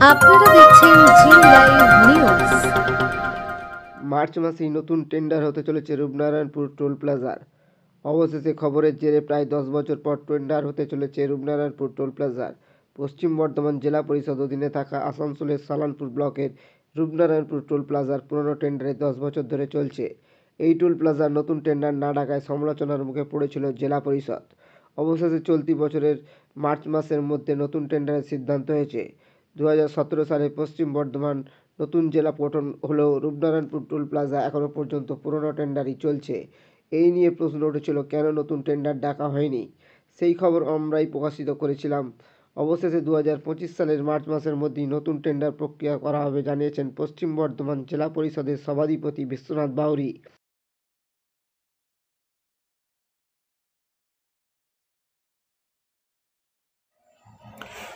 আপনারা দেখছেন জি live news. March মাসেই নতুন টেন্ডার হতে চলেছে রূপনারায়ণপুর টোল প্লাজার। অবশেষে খবরের জেরে প্রায় 10 বছর পর টেন্ডার হতে চলেছে রূপনারায়ণপুর টোল প্লাজার। পশ্চিম বর্ধমান জেলা পরিষদ অধীনে থাকা আসানসোলের সালানপুর ব্লকের রূপনারায়ণপুর টোল প্লাজার পুরনো টেন্ডারে 10 বছর ধরে চলছে। এই টোল প্লাজার নতুন টেন্ডার না ডাকায় সমালোচনার মুখে পড়েছিল জেলা পরিষদ। অবশেষে চলতি বছরের মার্চ মাসের মধ্যে নতুন টেন্ডারের সিদ্ধান্ত হয়েছে। 2017 সালে পশ্চিম বর্ধমান নতুন জেলা গঠন হলেও রূপনারায়ণপুর টোল প্লাজা এখনও পর্যন্ত পুরনো টেন্ডারই চলছে। এই নিয়ে প্রশ্ন উঠেছিল কেন নতুন টেন্ডার ডাকা হয়নি। সেই খবর আমরাই প্রকাশিত করেছিলাম। অবশেষে 2025 সালের মার্চ মাসের মধ্যেই নতুন টেন্ডার প্রক্রিয়া করা হবে জানিয়েছেন পশ্চিম বর্ধমান জেলা পরিষদের সভাধিপতি বিশ্বনাথ বাউরি।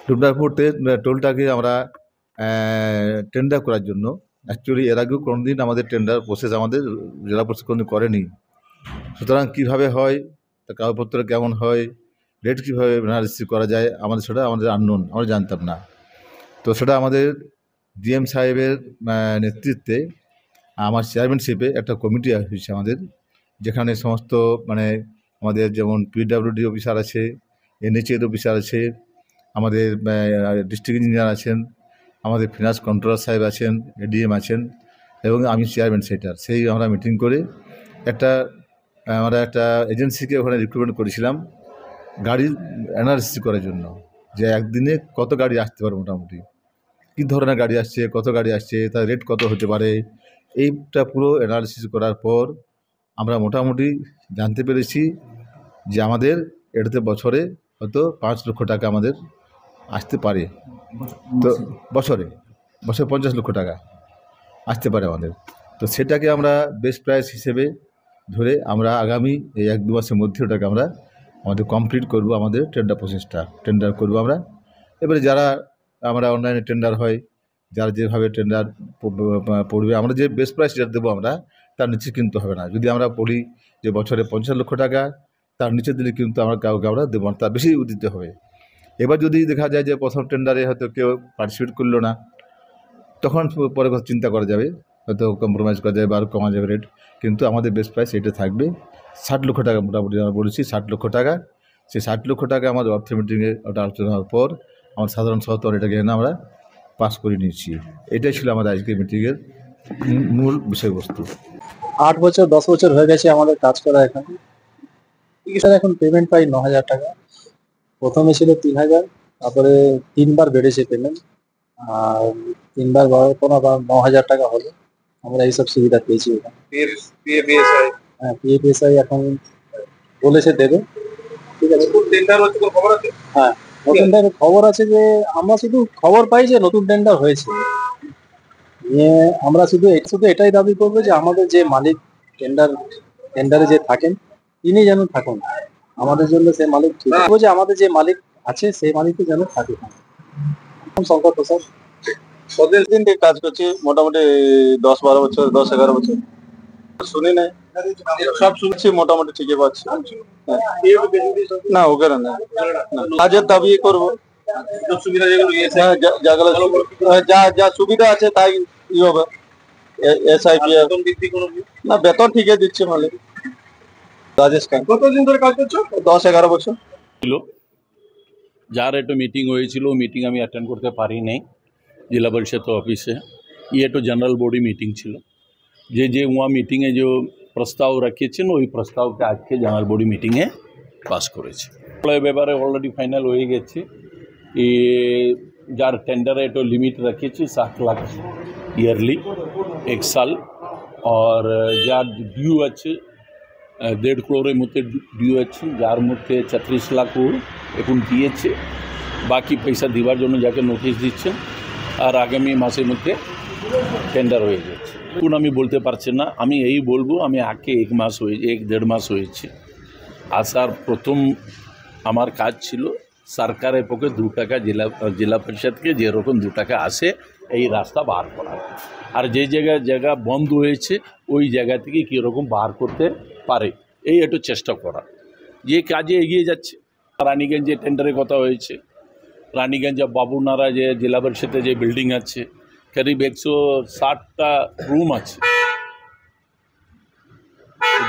রূপনারায়ণপুর টোলটাকে আমরা টেন্ডার করার জন্য অ্যাকচুয়ালি এর আগেও কোনোদিন আমাদের টেন্ডার প্রসেস আমাদের জেলা পরিষদ কোনোদিন করেনি। সুতরাং কীভাবে হয়, তা কাগজপত্র কেমন হয়, রেট কীভাবে রিসিভ করা যায়, সেটা আমাদের আননোন, আমরা জানতাম না। তো সেটা আমাদের ডিএম সাহেবের নেতৃত্বে আমার চেয়ারম্যানশিপে একটা কমিটি হয়েছে আমাদের, যেখানে সমস্ত আমাদের যেমন পিডব্লিউডি অফিসার আছে, এনএচএর অফিসার আছে, আমাদের ডিস্ট্রিক্ট ইঞ্জিনিয়ার আছেন, আমাদের ফিনান্স কন্ট্রোলার সাহেব আছেন, এডিএম আছেন এবং আমি চেয়ারম্যান সেটার। সেই আমরা মিটিং করে আমরা একটা এজেন্সিকে ওখানে রিক্রুটমেন্ট করেছিলাম গাড়ির অ্যানালিসিস করার জন্য, যে একদিনে কত গাড়ি আসতে পারে, মোটামুটি কী ধরনের গাড়ি আসছে, কত গাড়ি আসছে, তার রেট কত হতে পারে। এইটা পুরো অ্যানালিসিস করার পর আমরা মোটামুটি জানতে পেরেছি যে আমাদের এটাতে বছরে হয়তো 5 লক্ষ টাকা আমাদের আসতে পারে। তো বছরে 50 লক্ষ টাকা আসতে পারে আমাদের। তো সেটাকে আমরা বেস্ট প্রাইস হিসেবে ধরে আমরা আগামী এই 1-2 মাসের মধ্যে ওটাকে আমাদের কমপ্লিট করব, আমাদের টেন্ডার করব আমরা। এবারে যারা আমরা অনলাইনে টেন্ডার হয়, যারা যেভাবে টেন্ডার পড়বে, আমরা যে বেস্ট প্রাইস যেটা দেবো আমরা, তার নিচে কিনতে হবে না। যদি আমরা বলি যে বছরে 50 লক্ষ টাকা, তার নিচে দিলে কিন্তু কাউকে আমরা দেবো না, তার বেশি দিতে হবে। এবার যদি দেখা যায় যে প্রথম টেন্ডারে হয়তো কেউ পার্টিসিপেট করলো না, তখন পরে কথা চিন্তা করা যাবে, হয়তো কম্প্রোমাইজ করা যাবে বা আরও কমা যাবে রেট। কিন্তু আমাদের বেস্ট প্রাইস এটা থাকবে 60 লক্ষ টাকা, মোটামুটি আমরা বলেছি 60 লক্ষ টাকা। সেই 60 লক্ষ টাকা আমাদের অর্থ মিটিংয়ে ওটা আলোচনা হওয়ার পর আমার সাধারণ সহতর এটাকে আমরা পাস করে নিয়েছি। এটাই ছিল আমাদের আজকের মিটিংয়ের মূল বিষয়বস্তু। 8 বছর 10 বছর হয়ে গেছে আমাদের কাজ করা এখানে। স্যার এখন পেমেন্ট পাই 9,000 টাকা। প্রথমে ছিল 3,000, তারপরে 3বার বেড়েছে পেমেন্ট, আর 3বার বাড়ার পর আবার 9,000 টাকা হলো। আমরা এইসব সুবিধা পেয়েছি এখানে। হ্যাঁ, পিএফএসআই এখন বলেছে দেবে। ঠিক আছে, হ্যাঁ নতুন টেন্ডার খবর আছে যে আমরা শুধু খবর পাই যে নতুন টেন্ডার হয়েছে। নিয়ে আমরা শুধু এটাই দাবি করবো যে আমাদের যে মালিক টেন্ডারে যে থাকেন, তিনি যেন থাকুন আমাদের জন্য। সেই মালিক ঠিক হবে যে আমাদের যে মালিক আছে সেই মালিকই যেন থাকে। শঙ্কর প্রসাদ দিন থেকে কাজ করছি, মোটামুটি 10-12 বছর, 10-11 বছর। শুনি নাই, সব শুনছি, মোটামুটি ঠিকই পাচ্ছি। না ওখানে না, কাজের দাবি করবো, যা সুবিধা আছে তাই হবে। এসআইপি না, বেতন ঠিকই দিচ্ছে মালিক। রাজেশ খান। কতদিন ধরে কাজ করছো? 10-11 বছর ছিল। যার একটা মিটিং হয়েছিল, মিটিং আমি অ্যাটেন্ড করতে পারি নাই জেলা পরিষদ অফিসে। ये तो जनरल बॉडी मीटिंग ছিল, যে वहाँ মিটিংয়ে যে প্রস্তাব রাখিয়েছেন ওই প্রস্তাবকে আজকে জেনারেল বডি মিটিংয়ে পাস করেছে। ব্যাপারে অলরেডি ফাইনাল হয়ে গেছে। যার টেন্ডারে একটা লিমিট রাখিয়েছি 7 লাখ ইয়ারলি 1 সাল, আর যার ডিউ আছে 1.5 crore মধ্যে ডিউ আছে, যার মধ্যে 36 লাখ এখন দিয়েছে। বাকি পয়সা দেওয়ার জন্য যাকে নোটিশ দিচ্ছে, আর আগামী মাসের মধ্যে টেন্ডার হয়ে যাচ্ছে। এখন আমি বলতে পারছি না, আমি এই বলবো আমি আগে 1-1.5 মাস হয়েছে আসার। প্রথম আমার কাজ ছিল সরকারের পক্ষে 2 টাকা জেলা পরিষদকে যেরকম 2 টাকা আসে এই রাস্তা বার করা, আর যে জায়গা বন্ধ হয়েছে ওই জায়গা থেকে কীরকম বার করতে পারে এই একটু চেষ্টা করা। যে কাজে এগিয়ে যাচ্ছে। রানীগঞ্জে টেন্ডারের কথা হয়েছে, রানীগঞ্জ বাবুনারা যে জেলা পরিষদে যে বিল্ডিং আছে করিব 160টা রুম আছে।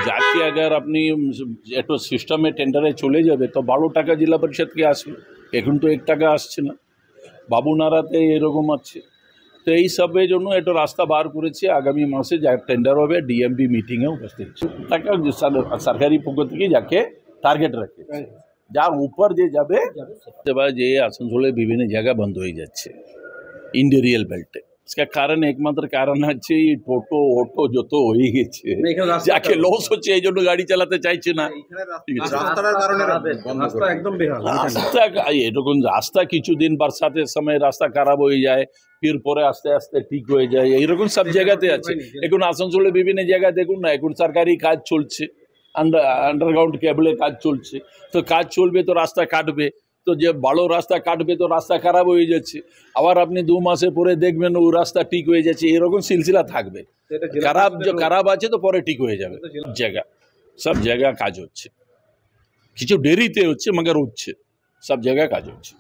যাকে अगर আপনি একটা সিস্টেমে টেন্ডারে চলে যাবে তো 12 টাকা জেলা পরিষদকে আসবে, এখন তো 1 টাকা আসছে না। বাবুনারাতে এরকম আছে। তো এই সবের জন্য একটা রাস্তা বার করেছে, আগামী মাসে যা টেন্ডার হবে ডিএমপি মিটিংয়ে উপস্থিত টাকা সরকারি পক্ষ থেকে যাকে টার্গেট রাখে, যার উপর যে যাবে এবার যে আসানসোলে বিভিন্ন জায়গা বন্ধ হয়ে যাচ্ছে इंडस्ट्रियल बेल्ट। इसका कारण एकमात्र कारण হচ্ছে এই টোটো অটো যত হয়ে গেছে, যাকে লস হচ্ছে এই জন্য গাড়ি চালাতে চাইছে না। রাস্তা এরকম রাস্তা কিছুদিন বর্ষাতের সময় রাস্তা খারাপ হয়ে যায়, फिर পরে আস্তে আস্তে ঠিক হয়ে যায়, এইরকম সব জায়গাতে আছে। এখন আসানসোলে বিভিন্ন জায়গায় দেখুন না, এখন সরকারি কাজ চলছে, আন্ডারগ্রাউন্ড কেবলের কাজ চলছে, তো কাজ চলবে তো রাস্তা কাটবে, তো যে বড় রাস্তা কাটবে তো রাস্তা খারাপ হয়ে যাচ্ছে, আবার আপনি 2 মাসে পরে দেখবেন ও রাস্তা ঠিক হয়ে যাচ্ছে, এরকম সিলসিলা থাকবে। খারাপ আছে তো পরে ঠিক হয়ে যাবে। সব জায়গা কাজ হচ্ছে, কিছু দেরিতে হচ্ছে মগর হচ্ছে, সব জায়গায় কাজ হচ্ছে।